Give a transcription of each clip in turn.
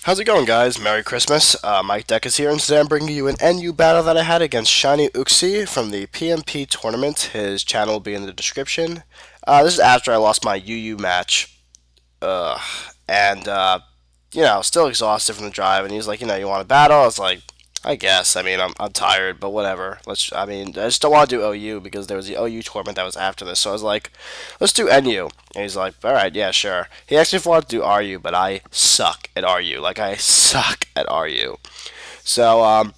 How's it going, guys? Merry Christmas. MikeDecIsHere here, and today I'm bringing you an NU battle that I had against ShinyUxie from the PMP Tournament. His channel will be in the description. This is after I lost my UU match. And, still exhausted from the drive, and he's like, you want a battle? I was like, I guess. I'm tired, but whatever. I just don't want to do OU because there was the OU tournament that was after this. So I was like, let's do NU. And he's like, all right, yeah, sure. He actually wanted to do RU, but I suck at RU. Like, I suck at RU. So,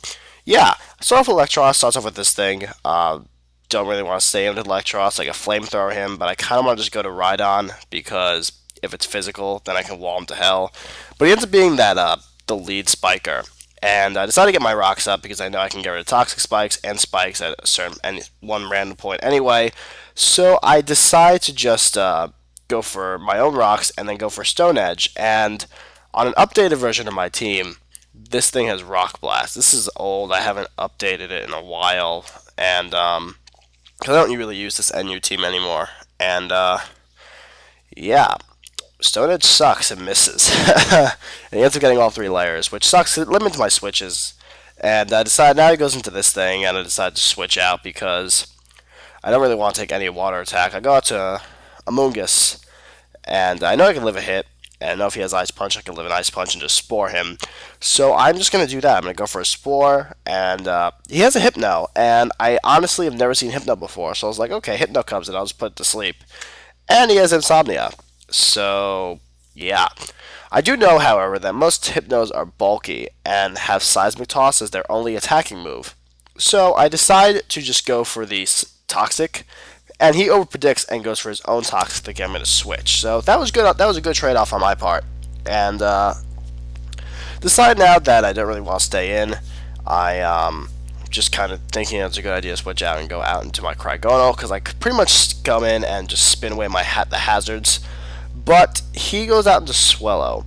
yeah. Start off with Electros. Starts off with this thing. Don't really want to stay into Electros, like a flamethrower him, but I kind of want to just go to Rhydon because if it's physical, then I can wall him to hell. But he ends up being that, the lead spiker. And I decided to get my rocks up because I know I can get rid of toxic spikes and spikes at a certain one random point anyway. So I decide to just go for my own rocks and then go for Stone Edge. And on an updated version of my team, this thing has Rock Blast. This is old. I haven't updated it in a while, and I don't really use this NU team anymore. And yeah. Stone Edge sucks and misses. And he ends up getting all three layers, which sucks. It limits my switches. And I decided now he goes into this thing, and I decided to switch out because I don't really want to take any water attack. I go out to Amoongus, and I know I can live a hit. And I know if he has Ice Punch, I can live an Ice Punch and just Spore him. So I'm just going to do that. I'm going to go for a Spore, and he has a Hypno. And I honestly have never seen Hypno before, so I was like, okay, Hypno comes in, I'll just put it to sleep. And he has Insomnia. So, yeah. I do know, however, that most Hypnos are bulky and have Seismic Toss as their only attacking move. So I decide to just go for the Toxic, and he overpredicts and goes for his own Toxic to get him to switch. So that was good. That was a good trade-off on my part. And decide now that I don't really want to stay in. I just kind of thinking it's a good idea to switch out and go out into my Cryogonal because I could pretty much come in and just spin away my the hazards. But he goes out into Swellow,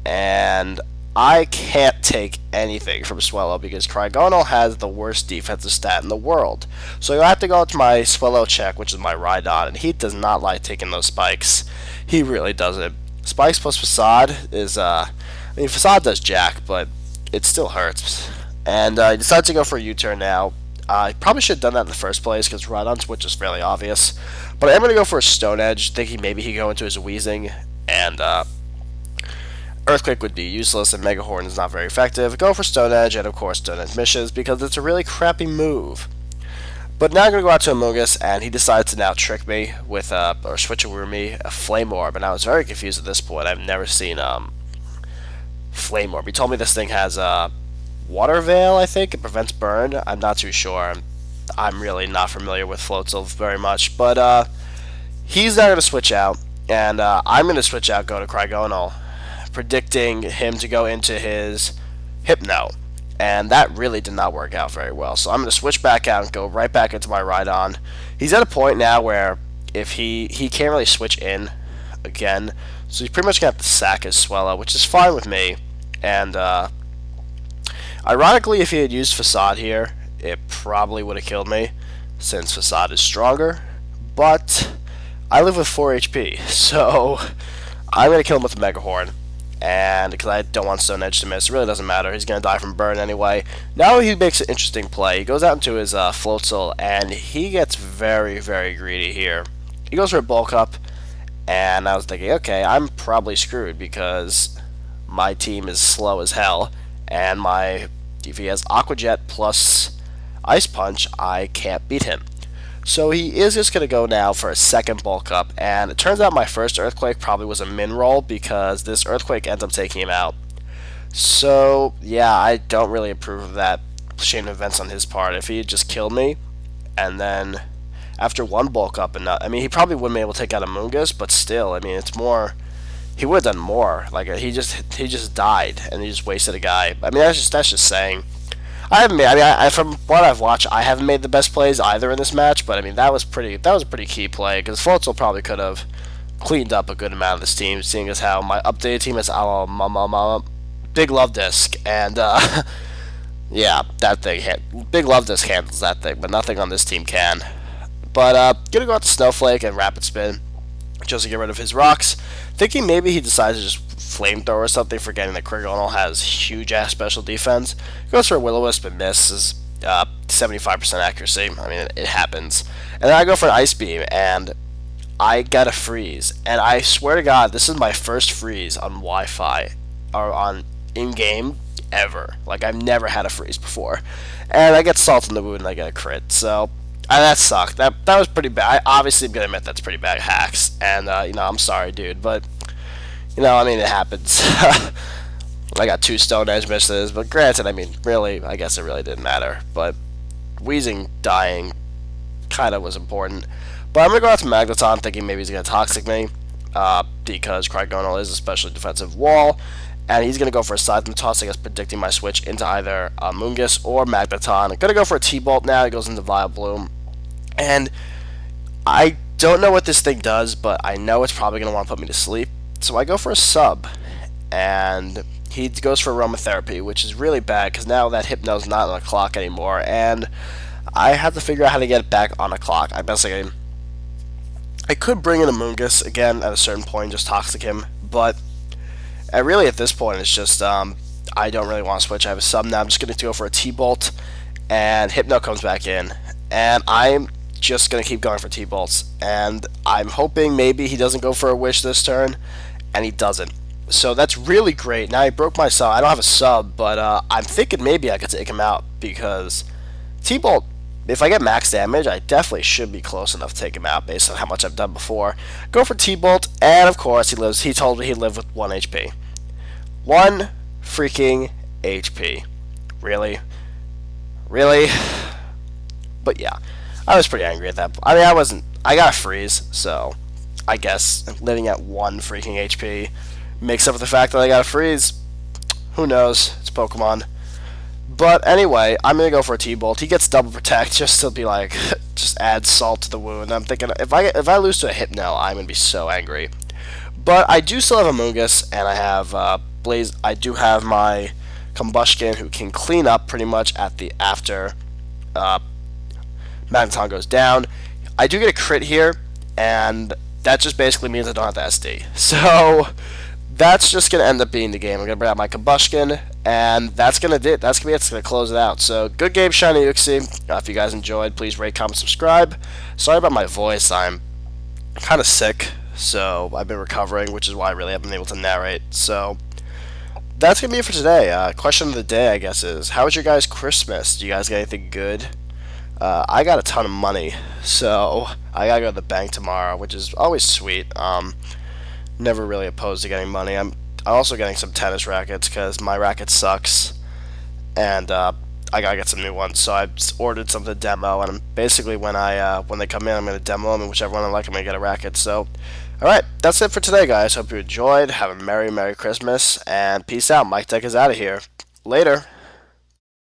and I can't take anything from Swellow because Cryogonal has the worst defensive stat in the world. So I have to go to my Swellow check, which is my Rhydon, and he does not like taking those spikes. He really doesn't. Spikes plus Facade is, Facade does jack, but it still hurts. And I decided to go for a U-turn now. I probably should have done that in the first place because Rhydon switch is fairly obvious. But I'm going to go for a Stone Edge, thinking maybe he could go into his Wheezing, and Earthquake would be useless and Mega Horn is not very effective. Go for Stone Edge, and of course Stone Edge misses because it's a really crappy move. But now I'm going to go out to Amoongus, and he decides to now trick me with, or switch over me, a Flame Orb, and I was very confused at this point. I've never seen Flame Orb. He told me this thing has Water Veil, I think. It prevents burn. I'm not too sure. I'm really not familiar with Floatzel very much. But he's not going to switch out. And I'm going to switch out, go to Cryogonal, predicting him to go into his Hypno. And that really did not work out very well. So I'm going to switch back out and go right back into my Rhydon. He's at a point now where if he can't really switch in again. So he's pretty much going to have to sack his Swellow, which is fine with me. And ironically, if he had used Facade here, it probably would have killed me, since Facade is stronger. But I live with 4 HP, so I'm going to kill him with a Mega Horn. And because I don't want Stone Edge to miss, it really doesn't matter. He's going to die from burn anyway. Now he makes an interesting play. He goes out into his Floatzel, and he gets very, very greedy here. He goes for a Bulk Up, and I was thinking, okay, I'm probably screwed because my team is slow as hell. And if he has Aqua Jet plus Ice Punch, I can't beat him. So he is just going to go now for a second Bulk Up, and it turns out my first Earthquake probably was a min roll because this Earthquake ends up taking him out. So yeah, I don't really approve of that chain of events on his part. If he had just killed me, and then after one Bulk Up, he probably wouldn't be able to take out Amoongus, but still, it's more. He would have done more. Like he just died, and he just wasted a guy. That's just saying. I haven't made. From what I've watched, I haven't made the best plays either in this match. But that was a pretty key play because Floatzel probably could have cleaned up a good amount of this team, seeing as how my updated team is Big Love Disc, and yeah, that thing Big Love Disc handles that thing, but nothing on this team can. But gonna go out to Snowflake and Rapid Spin just to get rid of his rocks, thinking maybe he decides to just flamethrower or something, forgetting that Krigonal has huge ass special defense. Goes for a Will-O-Wisp and misses. 75% accuracy. I mean, it happens. And then I go for an Ice Beam, and I get a freeze. And I swear to God, this is my first freeze on Wi-Fi, or on in-game, ever. Like, I've never had a freeze before. And I get Salt in the Wound and I get a crit. So, that sucked. That was pretty bad. I obviously am going to admit that's pretty bad hacks. And, I'm sorry, dude. But, I mean, it happens. I got 2 Stone Edge misses, but granted, I mean, really, I guess it really didn't matter. But Weezing dying kind of was important. But I'm going to go out to Magneton thinking maybe he's going to Toxic me, because Krigonal is a specially defensive wall, and he's going to go for a Seismic Toss, I guess, predicting my switch into either Mungus or Magneton. I'm going to go for a T-Bolt now. He goes into Vileplume. And I don't know what this thing does, but I know it's probably going to want to put me to sleep. So I go for a Sub, and he goes for Aromatherapy, which is really bad because now that Hypno's not on the clock anymore, and I have to figure out how to get it back on the clock. I could bring in a Mungus again at a certain point, just Toxic him, but really at this point it's just I don't really want to switch. I have a Sub now. I'm just going to go for a T-Bolt, and Hypno comes back in, and I'm just going to keep going for T-Bolts, and I'm hoping maybe he doesn't go for a Wish this turn, and he doesn't. So that's really great. Now he broke my Sub. I don't have a Sub, but I'm thinking maybe I could take him out because T-Bolt, if I get max damage, I definitely should be close enough to take him out based on how much I've done before. Go for T-Bolt, and of course he told me he'd live with 1 HP. 1 freaking HP. Really? Really? But yeah, I was pretty angry at that. I mean, I got a freeze, so I guess living at 1 freaking HP makes up for the fact that I got a freeze. Who knows? It's Pokemon. But anyway, I'm going to go for a T-Bolt. He gets double protect just to be like, just add Salt to the wound. I'm thinking, if I lose to a Hypno, I'm going to be so angry. But I do still have a Mungus, and I have Blaze. I do have my Combustion, who can clean up pretty much at the after Magneton goes down. I do get a crit here, and that just basically means I don't have the SD. So that's just going to end up being the game. I'm going to bring out my Combustion, and that's going to do it. That's going to be it. It's going to close it out. So good game, ShinyUxie. If you guys enjoyed, please rate, comment, subscribe. Sorry about my voice. I'm kind of sick, so I've been recovering, which is why I really haven't been able to narrate. So that's going to be it for today. Question of the day, I guess, is how was your guys' Christmas? Do you guys get anything good? I got a ton of money, so I gotta go to the bank tomorrow, which is always sweet. Never really opposed to getting money. I'm also getting some tennis rackets because my racket sucks, and I gotta get some new ones. So I ordered some to demo, and basically when they come in, I'm gonna demo them, and whichever one I like, I'm gonna get a racket. So, all right, that's it for today, guys. Hope you enjoyed. Have a merry Christmas, and peace out. MikeDec is out of here. Later.